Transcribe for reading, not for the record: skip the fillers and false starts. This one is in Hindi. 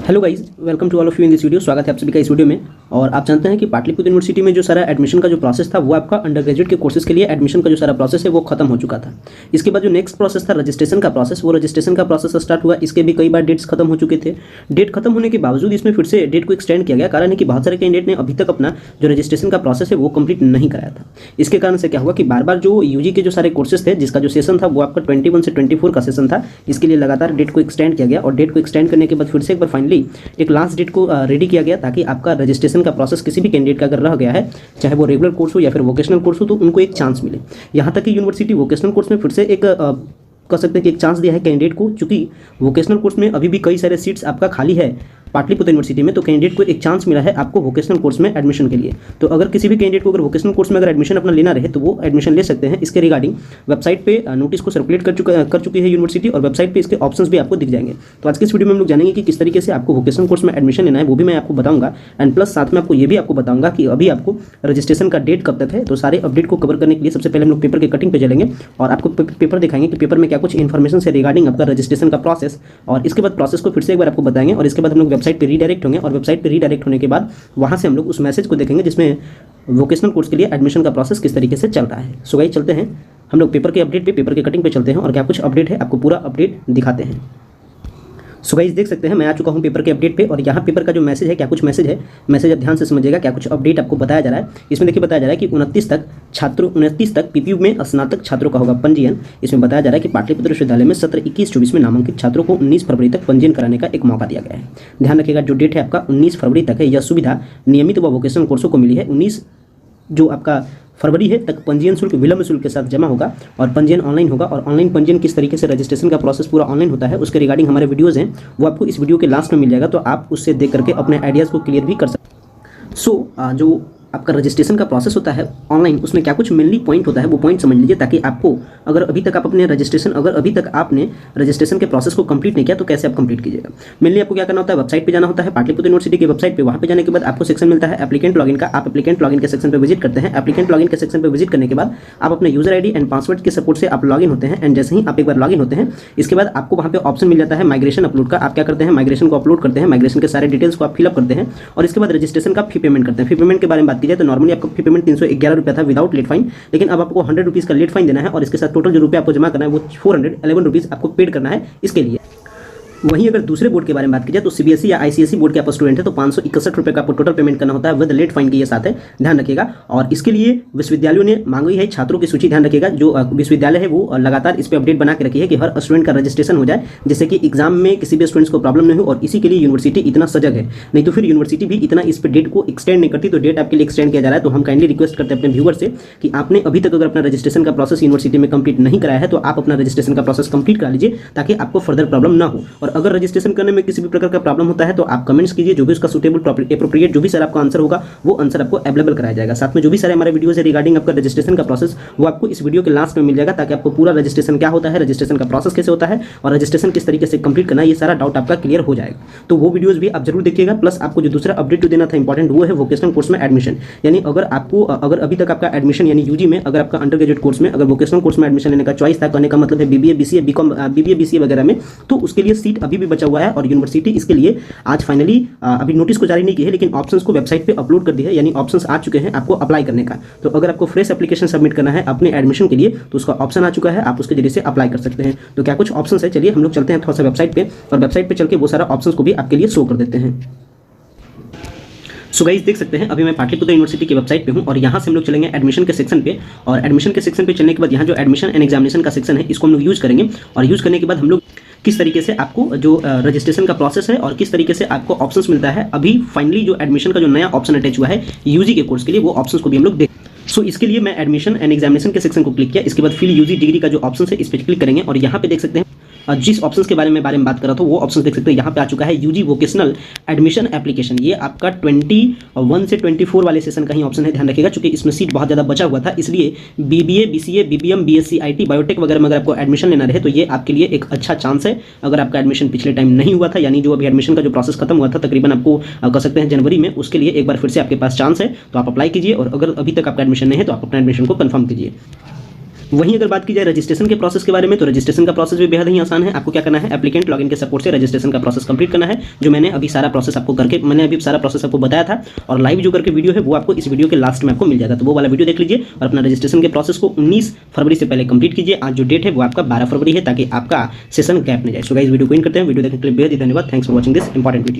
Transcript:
Hello guys, welcome to all of you in this video. स्वागत है आप सभी का इस वीडियो में। और आप जानते हैं कि पाटलिपुत्र यूनिवर्सिटी में जो सारा एडमिशन का जो प्रोसेस था वो आपका अंडर ग्रेजुएट के कोर्सेज के लिए एडमिशन का जो सारा प्रोसेस है वो खत्म हो चुका था। इसके बाद जो नेक्स्ट प्रोसेस था रजिस्ट्रेशन का प्रोसेस, वो रजिस्ट्रेशन का प्रोसेस स्टार्ट हुआ। इसके भी कई बार डेट्स खत्म हो चुके थे। डेट खत्म होने के बावजूद इसमें फिर से डेट को एक्सटेंड किया गया। कारण है कि बहुत सारे कैंडिडेट ने अभी तक अपना जो रजिस्ट्रेशन का प्रोसेस है वो कंप्लीट नहीं कराया था। इसके कारण से क्या हुआ कि बार बार जो यूजी के जो सारे कोर्सेज थे जिसका जो सेशन था वो आपका 21 से 24 का सेशन था। इसके लिए लगातार डेट को एक्सटेंड किया गया और डेट को एक्सटेंड करने के बाद फिर से एक बार फाइनली एक लास्ट डेट को रेडी किया गया ताकि आपका रजिस्ट्रेशन का प्रोसेस किसी भी कैंडिडेट का अगर रह गया है, चाहे वो रेगुलर कोर्स हो या फिर वोकेशनल कोर्स हो, तो उनको एक चांस मिले। यहाँ तक कि यूनिवर्सिटी वोकेशनल कोर्स में फिर से एक कह सकते हैं कि एक चांस दिया है कैंडिडेट को, क्योंकि वोकेशनल कोर्स में अभी भी कई सारे सीट्स आपका खाली है पाटलिपुत्र यूनिवर्सिटी में। तो कैंडिडेट को एक चांस मिला है आपको वोकेशनल कोर्स में एडमिशन के लिए। तो अगर किसी भी कैंडिडेट को अगर वोकेशनल कोर्स में अगर एडमिशन अपना लेना रहे तो वो एडमिशन ले सकते हैं। इसके रिगार्डिंग वेबसाइट पे नोटिस को सर्कुलेट कर चुकी है यूनिवर्सिटी और वेबसाइट पे इसके ऑप्शंस भी आपको दिख जाएंगे। तो आज के इस वीडियो में हम लोग जानेंगे कि किस तरीके से आपको वोकेशनल कोर्स में एडमिशन लेना है, वो भी मैं आपको बताऊंगा। एंड प्लस साथ में आपको ये भी आपको बताऊंगा कि अभी आपको रजिस्ट्रेशन का डेट कब तक है। तो सारे अपडेट को कवर करने के लिए सबसे पहले हम लोग पेपर के कटिंग पे चलेंगे और आपको पेपर दिखाएंगे कि पेपर में क्या कुछ इन्फॉर्मेशन है रिगार्डिंग आपका रजिस्ट्रेशन का प्रोसेस। और इसके बाद प्रोसेस को फिर से एक बार आपको बताएंगे और इसके बाद हम लोग वेबसाइट पर रीडायरेक्ट होंगे और वेबसाइट पे रीडायरेक्ट होने के बाद वहां से हम लोग उस मैसेज को देखेंगे जिसमें वोकेशनल कोर्स के लिए एडमिशन का प्रोसेस किस तरीके से चल रहा है। सो गाइस चलते हैं हम लोग पेपर के अपडेट पे, पेपर के कटिंग पे चलते हैं और क्या कुछ अपडेट है आपको पूरा अपडेट दिखाते हैं। सो गाइस देख सकते हैं मैं आ चुका हूं पेपर के अपडेट पे और यहाँ पेपर का जो मैसेज है, क्या कुछ मैसेज है, मैसेज आप ध्यान से समझिएगा। क्या कुछ अपडेट आपको बताया जा रहा है इसमें, देखिए बताया जा रहा है कि 29 तक पीपीयू में स्नातक छात्रों का होगा पंजीयन। इसमें बताया जा रहा है कि पाटलिपुत्र विश्वविद्यालय में सत्र 21-24 में नामांकित छात्रों को 19 फरवरी तक पंजीयन कराने का एक मौका दिया गया है। ध्यान रखिएगा जो डेट है आपका 19 फरवरी तक है। यह सुविधा नियमित व वोकेशनल कोर्सों को मिली है। 19 जो आपका फरवरी है तक पंजीयन शुल्क विलंब शुल्क के साथ जमा होगा और पंजीयन ऑनलाइन होगा। और ऑनलाइन पंजीयन किस तरीके से रजिस्ट्रेशन का प्रोसेस पूरा ऑनलाइन होता है उसके रिगार्डिंग हमारे वीडियोज़ हैं, वो आपको इस वीडियो के लास्ट में मिल जाएगा। तो आप उससे देख करके अपने आइडियाज़ को क्लियर भी कर सकते हैं। सो जो आपका रजिस्ट्रेशन का प्रोसेस होता है ऑनलाइन, उसमें क्या कुछ मेनली पॉइंट होता है वो पॉइंट समझ लीजिए, ताकि आपको अगर अभी तक आपने रजिस्ट्रेशन के प्रोसेस को कंप्लीट नहीं किया तो कैसे आप कंप्लीट कीजिएगा। मेनली आपको क्या करना होता है, वेबसाइट पे जाना होता है पाटलिपुत्र यूनिवर्सिटी की वेबसाइट पे। वहाँ पे जाने के बाद आपको सेक्शन मिलता है एप्लीकेंट लॉगिन का। आप एप्लीकेंट लॉगिन के सेक्शन पे विजिट करते हैं। एप्लीकेंट लॉगिन के सेक्शन पे विजिट करने के बाद आप अपने यूजर आईडी एंड पासवर्ड के सपोर्ट से आप लॉगिन होते हैं। एंड जैसे ही आप एक बार लॉगिन होते हैं इसके बाद आपको वहाँ पे ऑप्शन मिल जाता है माइग्रेशन अपलोड का। आप क्या करते हैं, माइग्रेशन को अपलोड करते हैं, माइग्रेशन के सारे डिटेल्स को आप फिलअप करते हैं और इसके बाद रजिस्ट्रेशन का फी पेमेंट करते हैं। फी पेमेंट के बारे में बात की जाए तो नॉर्मली आपको फी पेमेंट 311 रुपया था विदाउट लेट फाइन, लेकिन अब आपको 100 रुपीज़ का लेट फाइन देना है और इसके साथ टोटल जो रुपया आपको जमा करना है वो 411 रुपीज़ आपको पेड करना है इसके लिए। वहीं अगर दूसरे बोर्ड के बारे में बात की जाए तो सीबीएसई या आईसीएसई बोर्ड के आप स्टूडेंट है तो 561 रुपये का आपको टोटल पेमेंट करना होता है विद लेट फाइन के ये साथ है, ध्यान रखिएगा। और इसके लिए विश्वविद्यालयों ने मांगी है छात्रों की सूची, ध्यान रखिएगा। जो विश्वविद्यालय है वो लगातार इस पर अपडेट बना के रखी है कि हर स्टूडेंट का रजिस्ट्रेशन हो जाए, जिससे कि एग्जाम में किसी भी स्टूडेंट्स को प्रॉब्लम नहीं हो। और इसी के लिए यूनिवर्सिटी इतना सजग है, नहीं तो फिर यूनिवर्सिटी भी इतना इस पर डेट को एक्सटेंड नहीं करती। तो डेट आपके लिए एक्सटेंड किया जा रहा है। तो हम काइंडली रिक्वेस्ट करते हैं अपने व्यूअर से कि आपने अभी तक अगर अपना रजिस्ट्रेशन का प्रोसेस यूनिवर्सिटी में कंप्लीट नहीं कराया है तो आप अपना रजिस्ट्रेशन का प्रोसेस कंप्लीट करा लीजिए ताकि आपको फर्दर प्रॉब्लम ना हो। और अगर रजिस्ट्रेशन करने में किसी भी प्रकार का प्रॉब्लम होता है तो आप कमेंट्स कीजिए, जो भी उसका सूटेबल एप्रोप्रिएट जो भी सर आपका आंसर होगा वो आंसर आपको अवेलेबल कराया जाएगा। साथ में जो भी सारे हमारे वीडियोस है रिगार्डिंग आपका रजिस्ट्रेशन का प्रोसेस वो आपको इस वीडियो के लास्ट में मिल जाएगा, ताकि आपको पूरा रजिस्ट्रेशन क्या होता है, रजिस्ट्रेशन का प्रोसेस कैसे होता है और रजिस्ट्रेशन किस तरीके से कंप्लीट करना है, ये सारा डाउट आपका क्लियर हो जाएगा। तो वो वीडियोस भी आप जरूर देखिएगा। प्लस आपको जो दूसरा अपडेट जो देना था इंपॉर्टेंट, वो है वोकेशनल कोर्स में एडमिशन। यानी अगर अभी तक आपका एडमिशन यानी यूजी में अगर आपका अंडर ग्रेजुएट कोर्स में अगर वोकेशनल कोर्स में एडमिशन लेने का चॉइस था, कहने का मतलब है BBA BCA BCom BBA BCA वगैरह में, तो उसके लिए सीट अभी भी बचा हुआ है। और यूनिवर्सिटी इसके लिए आज फाइनली अभी नोटिस को जारी नहीं की है, लेकिन ऑप्शंस को वेबसाइट पे अपलोड कर दिया है। यानी ऑप्शंस आ चुके हैं आपको अप्लाई करने का। तो अगर आपको फ्रेश एप्लीकेशन सबमिट करना है अपने एडमिशन के लिए तो उसका ऑप्शन आ चुका है, आप उसके जरिए से अप्लाई कर सकते हैं। तो क्या कुछ ऑप्शंस है, चलिए हम लोग चलते हैं थोड़ा सा वेबसाइट पे और वेबसाइट पे चल के वो सारा ऑप्शंस को भी आपके लिए शो कर देते हैं। सो गाइस देख सकते हैं अभी मैं पाटलिपुत्र यूनिवर्सिटी की वेबसाइट पे हूं और यहाँ से हम लोग चलेंगे एडमिशन के सेक्शन पे। और एडमिशन के सेक्शन पे चलने के बाद यहाँ जो एडमिशन एंड एग्जामिनेशन का सेक्शन है इसको हम लोग यूज करेंगे। और यूज करने के बाद हम लोग किस तरीके से आपको जो रजिस्ट्रेशन का प्रोसेस है और किस तरीके से आपको ऑप्शंस मिलता है, अभी फाइनली जो एडमिशन का जो नया ऑप्शन अटैच हुआ है यूजी के कोर्स के लिए, वो ऑप्शंस को भी हम लोग देख। सो इसके लिए मैं एडमिशन एंड एग्जामिनेशन के सेक्शन को क्लिक किया। इसके बाद फिल यूजी डिग्री का जो ऑप्शन है इस पर क्लिक करेंगे और यहाँ पे देख सकते हैं जिस ऑप्शंस के बारे में बात कर रहा था वो ऑप्शन देख सकते हैं। यहाँ पे आ चुका है यूजी वोकेशनल एडमिशन एप्लीकेशन। ये आपका 21 से 24 वाले सेशन का ही ऑप्शन है, ध्यान रखिएगा। क्योंकि इसमें सीट बहुत ज़्यादा बचा हुआ था, इसलिए BBA BCA BBM BSc IT biotech वगैरह में अगर आपको एडमिशन लेना रहे तो ये आपके लिए एक अच्छा चांस है। अगर आपका एडमिशन पिछले टाइम नहीं हुआ था, यानी जो अभी एडमिशन का जो प्रोसेस खत्म हुआ था तकरीबन आपको कह सकते हैं जनवरी में, उसके लिए एक बार फिर से आपके पास चांस है। तो आप अप्लाई कीजिए और अगर अभी तक आपका एडमिशन नहीं है तो आप अपना एडमिशन को कन्फर्म कीजिए। वहीं अगर बात की जाए रजिस्ट्रेशन के प्रोसेस के बारे में, तो रजिस्ट्रेशन का प्रोसेस भी बेहद ही आसान है। आपको क्या करना है, एप्लीकेंट लॉगिन के सपोर्ट से रजिस्ट्रेशन का प्रोसेस कंप्लीट करना है, जो मैंने अभी सारा प्रोसेस आपको बताया था, और लाइव जो करके वीडियो है वो आपको इस वीडियो के लास्ट में आपको मिल जाएगा। तो वो वाला वीडियो देख लीजिए और अपना रजिस्ट्रेशन के प्रोसेस को 19 फरवरी से पहले कंप्लीट कीजिए। आज जो डेट है वो आपका 12 फरवरी है, ताकि आपका सेशन गैप नहीं जाए। सो गाइस वीडियो को इन करते हैं। वीडियो देखने के लिए बेहद ही धन्यवाद। Thanks for watching this important video.